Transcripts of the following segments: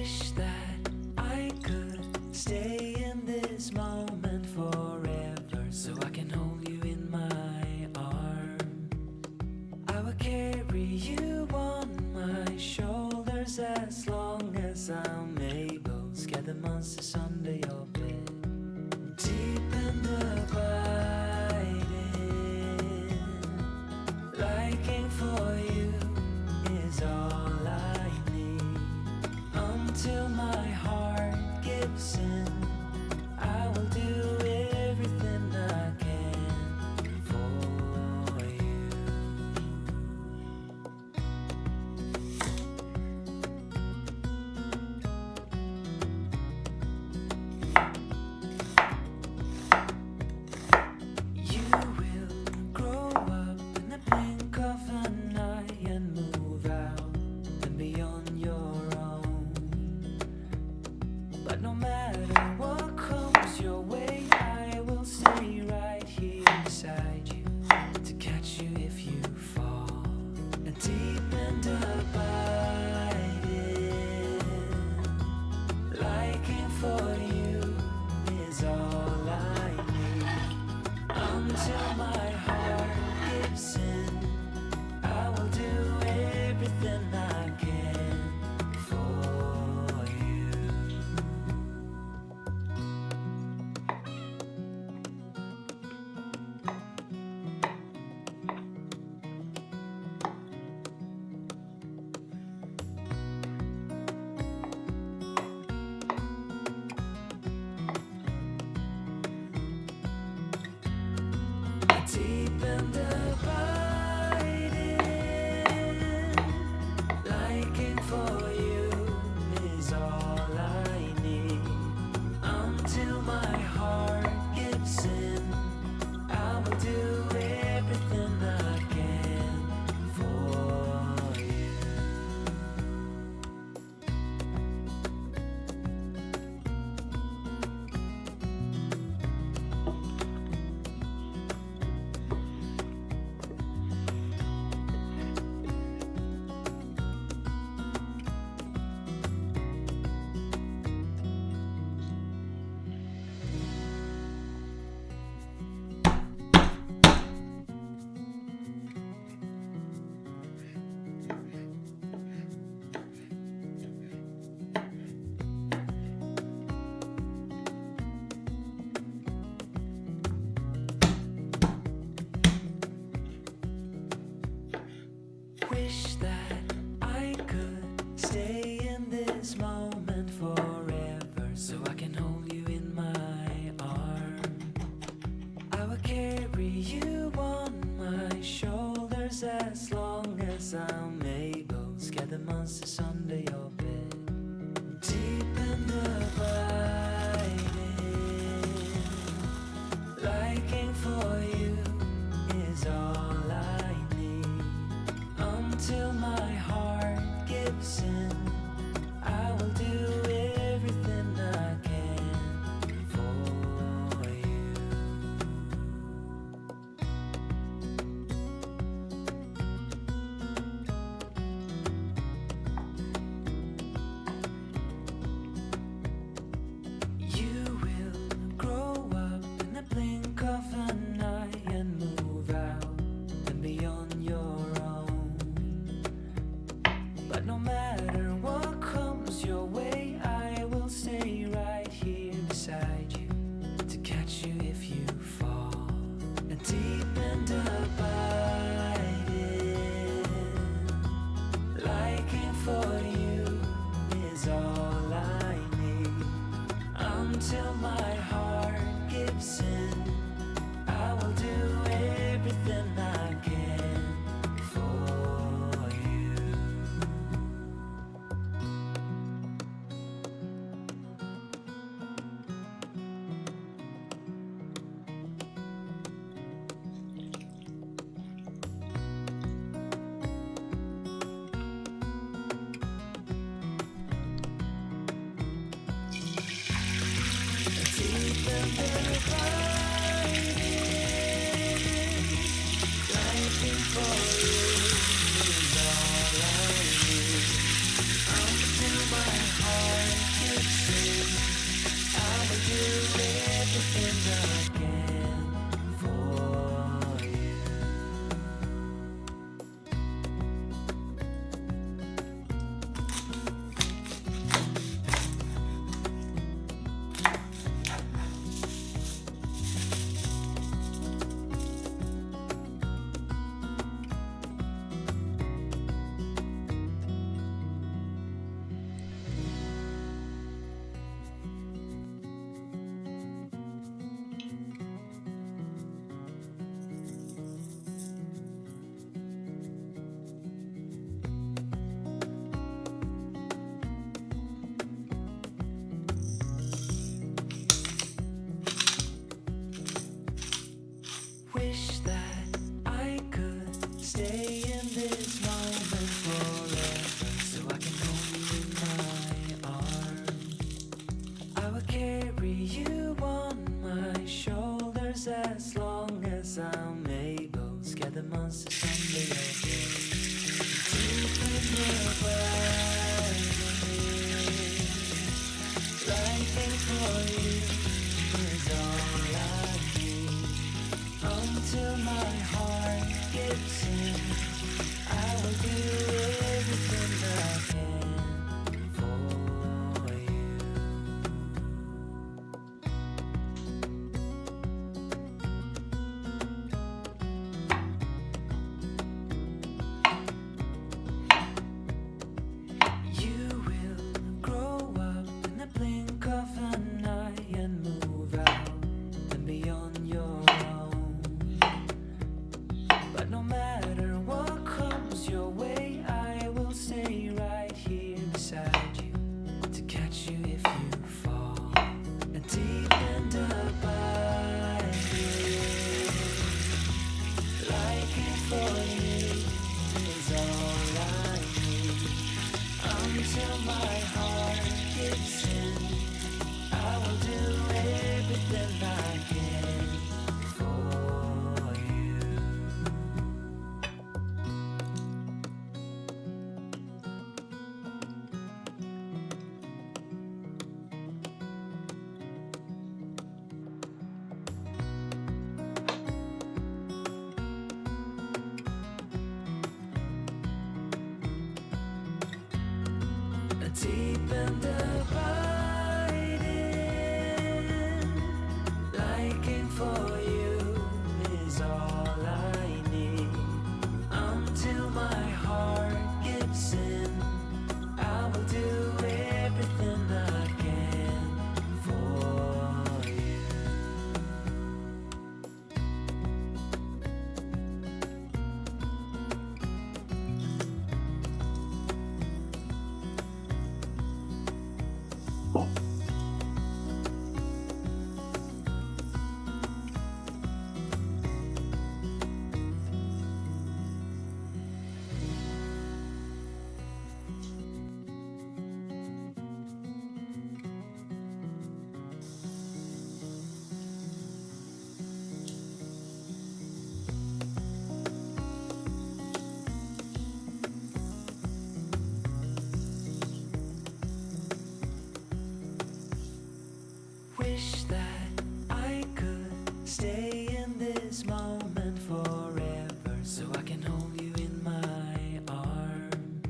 Wish that I could stay in this moment forever, so I can hold you in my arms. I will carry you on my shoulders as long as I'm able. Scare the monsters under your bed. Deep and abiding, liking for you is all I need. Until my heart gives in, I will do everything I can for you. You will grow up in the blink of an eye and move out and be on your own. But no matter what comes your way, I will stay right here beside you to catch you if you fall. And deep and abiding, liking for you is all I need. Until my heart gives in, I will do everything I can for you. Deep and abiding, liking for you is all I need. Until my heart gives in, I will do everything I can for you. Wish that I could stay in this moment forever, so I can hold you in my arms. I will carry you on my shoulders as long as I'm able. Scare the monsters under your bed. Deep and abiding, liking for you is all I need. Until my heart gives in, I will do everything I can for you. You will grow up in the blink of an eye and move out and be on your own. But no matter what comes your way, I will stay right here beside you to catch you if you fall. And deep and abiding, liking for you is all I need. Until my heart gives in, I will do everything I can for you. Deep and abiding, liking for you is all I need. Until my heart stay in this moment forever, so I can hold you in my arms. I will carry you on my shoulders as long as I'm able. Scare the monsters under your bed. Deep in the black, lighting for you is all I need. Until my heart gives in, I will do everything I can for you. You will grow up in the blink of an eye and move out and beyond your own. But no matter what comes your way, I will stay right here beside you to catch you if you fall. And deep and abiding, liking for you is all I need. Until my heart gives in, I will do everything I can for you. Deep and abiding, liking for you is all I need. Until my heart gives in, I will do everything I can for you. Wish that I could stay in this moment forever, so I can hold you in my arms.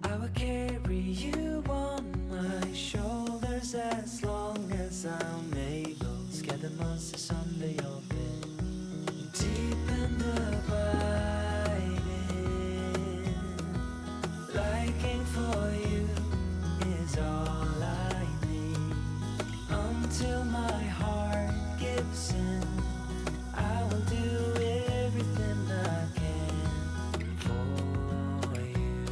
I will carry you on my shoulders as long as I'm able. Scare the monsters under your bed. Deep and abiding, liking for you is all I need. Until my heart gives in, I will do everything I can for you.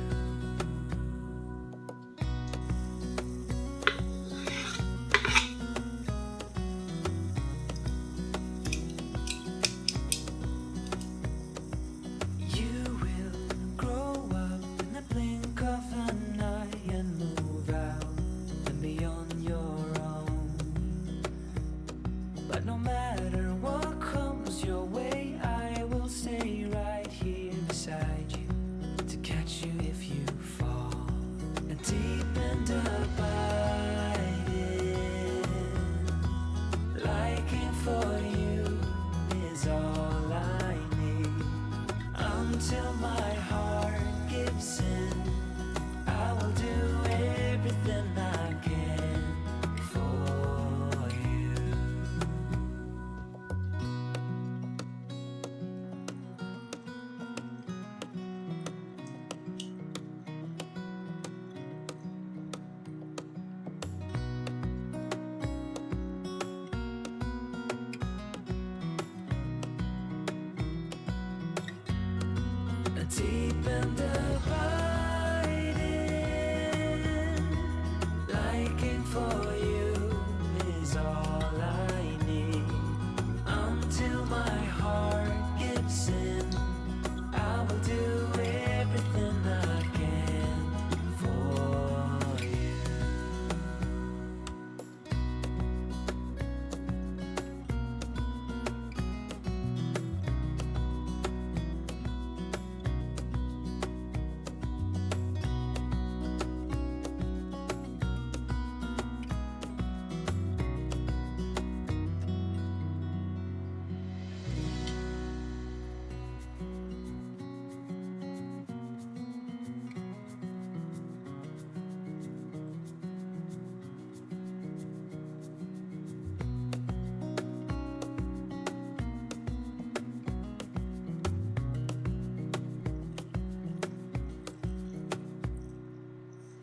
You will grow up in the blink of an eye and move out and beyond your own. But no matter what comes your way, I will stay right here beside you to catch you if you fall. And deep and abiding, liking for you is all I need. Until my heart gives in, I will do everything I can for you. Deep and abiding, liking for you is all I need. Until my heart gives in, I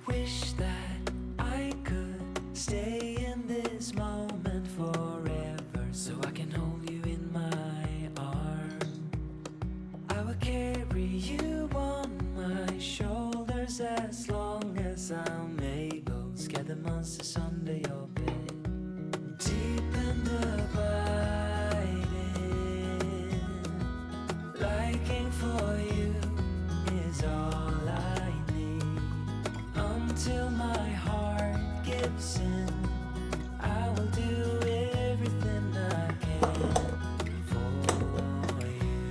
Wish that I could stay in this moment forever, so I can hold you in my arms. I will carry you on my shoulders as long as I'm able. Scare the monsters under your bed. Deep and abiding, liking for you is all I need. Until my heart gives in, I will do everything I can for you.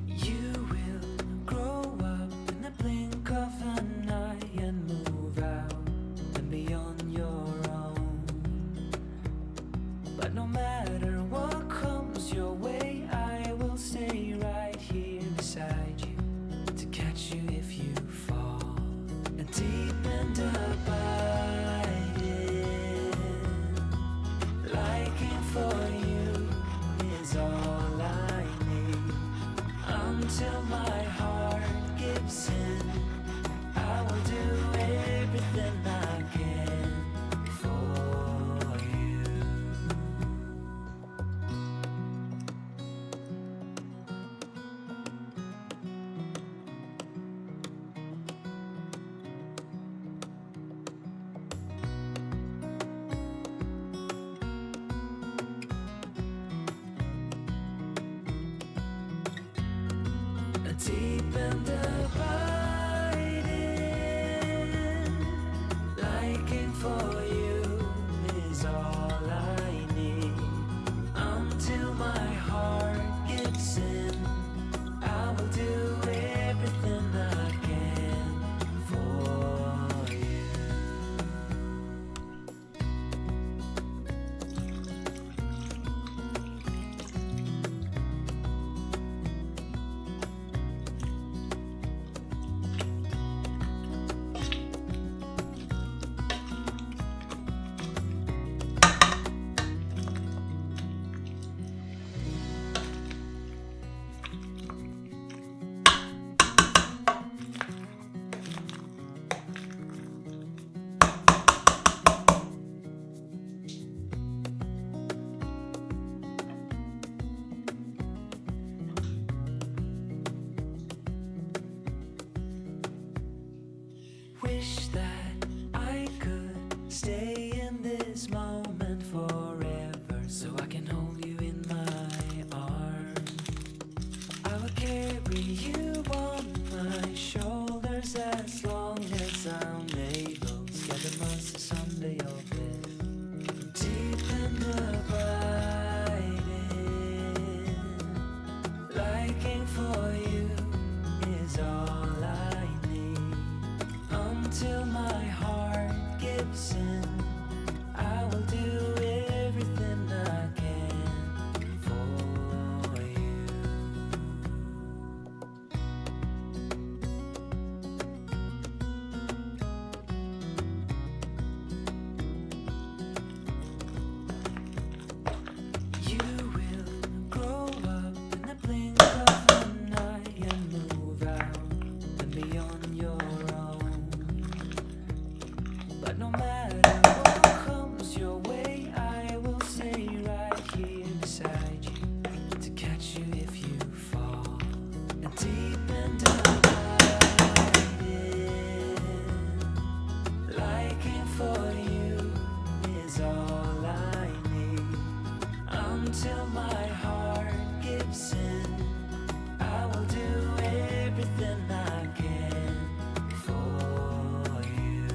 You will grow up in the blink of an eye and move out and be on your own. But no matter what comes your way, I will stay right here beside you to catch you if you fall. And deep and abiding, liking for you is all I need. Until my heart gives in, I will do everything I can for you. Deep and abiding, liking for you is all I need. Until my heart gives in, I will do everything I can for you. Wish that I could stay in this moment forever, so I can hold you in my arms. I will carry you on my shoulders as long as I'm able. Scare the monsters under your bed. Deep and abiding, liking for you is all I need. Until my heart gives in, I will do everything I can for you. You will grow up in the blink of an eye and move out and be on your own. But no matter what comes your way, I will stay right here beside you to catch you if you fall. And deep and abiding, liking for you is all I need. Until my heart gives in, I will do everything I can for you.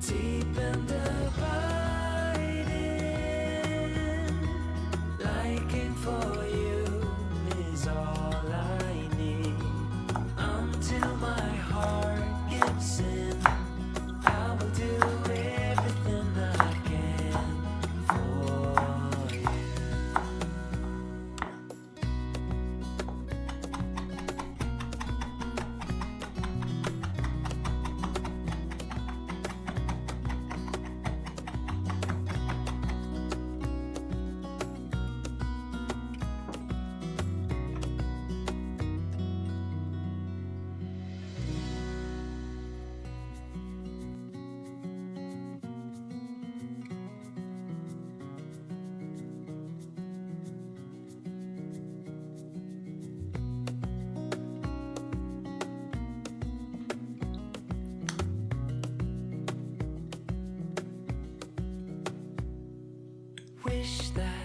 Deep and abiding, liking for you is all I need. Until my heart that